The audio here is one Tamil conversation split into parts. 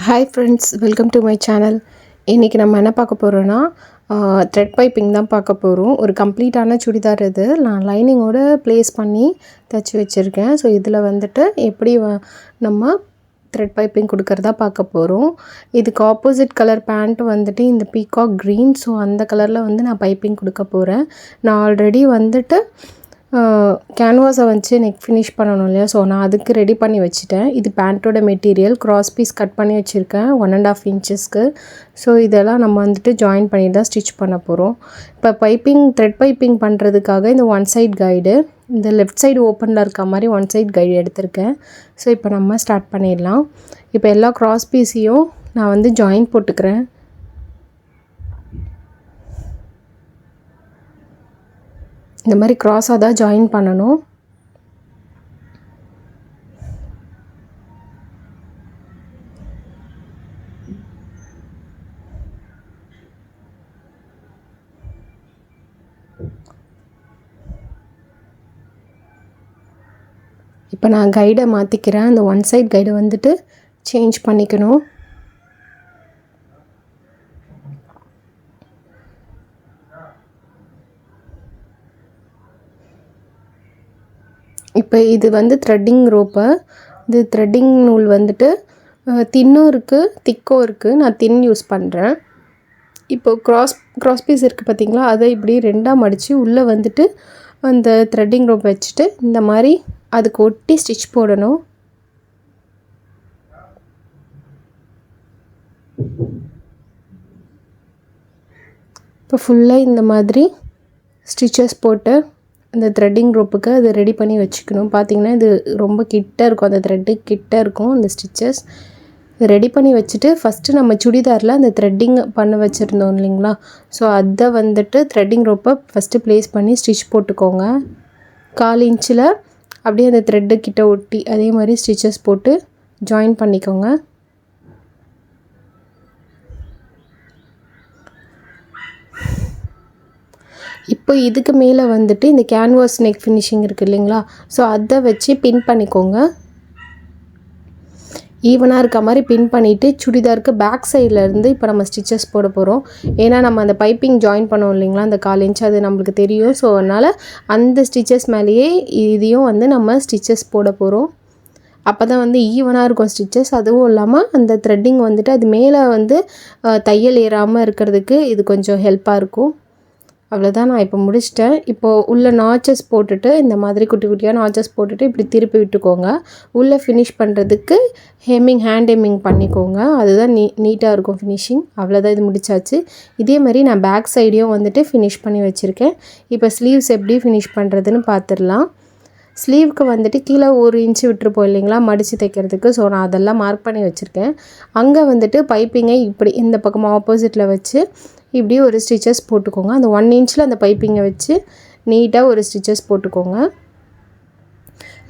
Hi friends, welcome to my channel. இன்றைக்கி நம்ம என்ன பார்க்க போகிறோன்னா த்ரெட் பைப்பிங் தான் பார்க்க போகிறோம். ஒரு கம்ப்ளீட்டான சுடிதார் இது. நான் லைனிங்கோடு ப்ளேஸ் பண்ணி தைச்சி வச்சுருக்கேன். ஸோ இதில் வந்துட்டு எப்படி நம்ம த்ரெட் பைப்பிங் கொடுக்குறதா பார்க்க போகிறோம். இதுக்கு ஆப்போசிட் கலர் பேண்ட் வந்துட்டு இந்த பீகாக் க்ரீன். ஸோ அந்த கலரில் வந்து நான் பைப்பிங் கொடுக்க போகிறேன். நான் ஆல்ரெடி வந்துட்டு கேன்வாஸை வச்சு நெக் ஃபினிஷ் பண்ணணும் இல்லையா, ஸோ நான் அதுக்கு ரெடி பண்ணி வச்சுட்டேன். இது பேண்ட்டோட மெட்டீரியல். க்ராஸ் பீஸ் கட் பண்ணி வச்சுருக்கேன் 1.5 இன்ச்சஸ்க்கு. ஸோ இதெல்லாம் நம்ம வந்துட்டு ஜாயின் பண்ணி தான் ஸ்டிச் பண்ண போகிறோம். இப்போ த்ரெட் பைப்பிங் பண்ணுறதுக்காக இந்த ஒன் சைட் கைடு, இந்த லெஃப்ட் சைடு ஓப்பனில் இருக்க மாதிரி ஒன் சைட் கைடு எடுத்திருக்கேன். ஸோ இப்போ நம்ம ஸ்டார்ட் பண்ணிடலாம். இப்போ எல்லா க்ராஸ் பீஸையும் நான் வந்து ஜாயின் போட்டுக்கிறேன். இந்த மாதிரி க்ராஸாக தான் ஜாயின் பண்ணணும். இப்போ நான் கைடை மாற்றிக்கிறேன். அந்த ஒன் சைட் கைடை வந்துட்டு சேஞ்ச் பண்ணிக்கணும். இப்போ இது வந்து த்ரெட்டிங் ரோப்பு. இது த்ரெட்டிங் நூல் வந்துட்டு தின்னும் இருக்குது, திக்கும் இருக்குது. நான் தின் யூஸ் பண்ணுறேன். இப்போ க்ராஸ் பீஸ் இருக்குது பார்த்திங்களா, அதை இப்படி ரெண்டாக மடித்து உள்ளே வந்துட்டு அந்த த்ரெட்டிங் ரோப் வச்சுட்டு இந்த மாதிரி அதுக்கு ஒட்டி ஸ்டிச் போடணும். இப்போ ஃபுல்லாக இந்த மாதிரி ஸ்டிச்சஸ் போட்டு அந்த த்ரெட்டிங் ரோப்புக்கு அது ரெடி பண்ணி வச்சுக்கணும். பார்த்திங்கன்னா இது ரொம்ப கிட்ட இருக்கும், அந்த த்ரெட்டு கிட்ட இருக்கும் அந்த ஸ்டிச்சஸ். இது ரெடி பண்ணி வச்சுட்டு ஃபஸ்ட்டு நம்ம சுடிதாரில் அந்த த்ரெட்டிங் பண்ண வச்சுருந்தோம் இல்லைங்களா, ஸோ அதை வந்துட்டு த்ரெட்டிங் ரோப்பை ஃபஸ்ட்டு ப்ளேஸ் பண்ணி ஸ்டிச் போட்டுக்கோங்க. 1/4 இன்ச்சில் அப்படியே அந்த த்ரெட்டு கிட்ட ஒட்டி அதே மாதிரி ஸ்டிச்சஸ் போட்டு ஜாயின் பண்ணிக்கோங்க. இப்போ இதுக்கு மேலே வந்துட்டு இந்த கேன்வாஸ் நெக் ஃபினிஷிங் இருக்குது இல்லைங்களா, ஸோ அதை வச்சு பின் பண்ணிக்கோங்க. ஈவனாக இருக்க மாதிரி பின் பண்ணிவிட்டு சுடிதாருக்கு பேக் சைட்லேருந்து இப்போ நம்ம ஸ்டிச்சஸ் போட போகிறோம். ஏன்னா நம்ம அந்த பைப்பிங் ஜாயின் பண்ணோம் இல்லைங்களா, அந்த 1/4 இன்ச் அது நம்மளுக்கு தெரியும். ஸோ அதனால் அந்த ஸ்டிச்சஸ் மேலேயே இதையும் வந்து நம்ம ஸ்டிச்சஸ் போட போகிறோம். அப்போ தான் வந்து ஈவனாக இருக்கும் ஸ்டிச்சஸ். அதுவும் இல்லாமல் அந்த த்ரெட்டிங் வந்துட்டு அது மேலே வந்து தையல் ஏறாமல் இருக்கிறதுக்கு இது கொஞ்சம் ஹெல்ப்பாக இருக்கும். அவ்வளோதான், நான் இப்போ முடிச்சிட்டேன். இப்போது உள்ள நாச்சஸ் போட்டுட்டு இந்த மாதிரி குட்டி குட்டியாக நாச்சஸ் போட்டுட்டு இப்படி திருப்பி விட்டுக்கோங்க. உள்ளே ஃபினிஷ் பண்ணுறதுக்கு ஹேண்ட் ஹெம்மிங் பண்ணிக்கோங்க. அதுதான் நீட்டாக இருக்கும் ஃபினிஷிங். அவ்வளோதான், இது முடிச்சாச்சு. இதே மாதிரி நான் பேக் சைடையும் வந்துட்டு ஃபினிஷ் பண்ணி வச்சுருக்கேன். இப்போ ஸ்லீவ்ஸ் எப்படி ஃபினிஷ் பண்ணுறதுன்னு பார்த்துடலாம். ஸ்லீவுக்கு வந்துட்டு கீழே 1 இன்ச்சு விட்டுருப்போம் இல்லைங்களா மடித்து தைக்கிறதுக்கு. ஸோ நான் அதெல்லாம் மார்க் பண்ணி வச்சுருக்கேன். அங்கே வந்துட்டு பைப்பிங்கை இப்படி இந்த பக்கம் ஆப்போசிட்டில் வச்சு இப்படி ஒரு ஸ்டிச்சஸ் போட்டுக்கோங்க. அந்த 1 இன்ச்சில் அந்த பைப்பிங்கை வச்சு நீட்டாக ஒரு ஸ்டிச்சஸ் போட்டுக்கோங்க.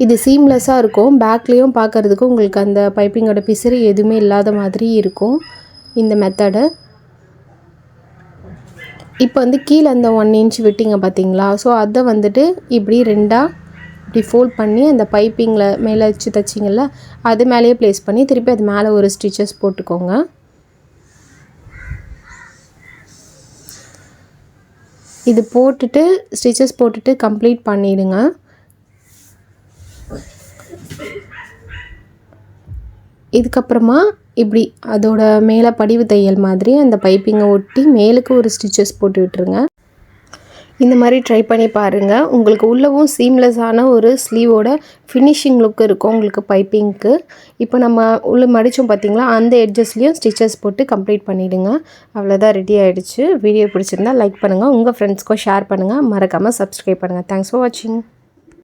இது சீம்லெஸ்ஸாக இருக்கும். பேக்லேயும் பார்க்குறதுக்கு உங்களுக்கு அந்த பைப்பிங்கோட பிசிறு எதுவுமே இல்லாத மாதிரி இருக்கும் இந்த மெத்தடு. இப்போ வந்து கீழே அந்த 1 இன்ச் விட்டிங்க பார்த்தீங்களா, ஸோ அதை வந்துட்டு இப்படி ரெண்டாக இப்படி ஃபோல்ட் பண்ணி அந்த பைப்பிங்கில் மேலே வச்சு தைச்சிங்கள்ல அது மேலேயே ப்ளேஸ் பண்ணி திருப்பி அது மேலே ஒரு ஸ்டிச்சஸ் போட்டுக்கோங்க. இது போட்டுட்டு ஸ்டிச்சஸ் போட்டுட்டு கம்ப்ளீட் பண்ணிவிடுங்க. இதுக்கப்புறமா இப்படி அதோட மேலே படிவு தையல் மாதிரி அந்த பைப்பிங்கை ஒட்டி மேலுக்கு ஒரு ஸ்டிச்சஸ் போட்டு விட்டுருங்க. இந்த மாதிரி ட்ரை பண்ணி பாருங்கள். உங்களுக்கு உள்ளவும் சீம்லெஸ்ஸான ஒரு ஸ்லீவோட ஃபினிஷிங் லுக் இருக்கும் உங்களுக்கு பைப்பிங்க்கு. இப்போ நம்ம உள்ளே மடித்தோம் பார்த்திங்களா, அந்த எட்ஜஸ்லேயும் ஸ்டிச்சஸ் போட்டு கம்ப்ளீட் பண்ணிவிடுங்க. அவ்வளோதான், ரெடி ஆகிடுச்சு. வீடியோ பிடிச்சிருந்தா லைக் பண்ணுங்கள், உங்கள் ஃப்ரெண்ட்ஸ்க்கும் ஷேர் பண்ணுங்கள், மறக்காமல் சப்ஸ்கிரைப் பண்ணுங்கள். தேங்க்ஸ் ஃபார் வாட்சிங்.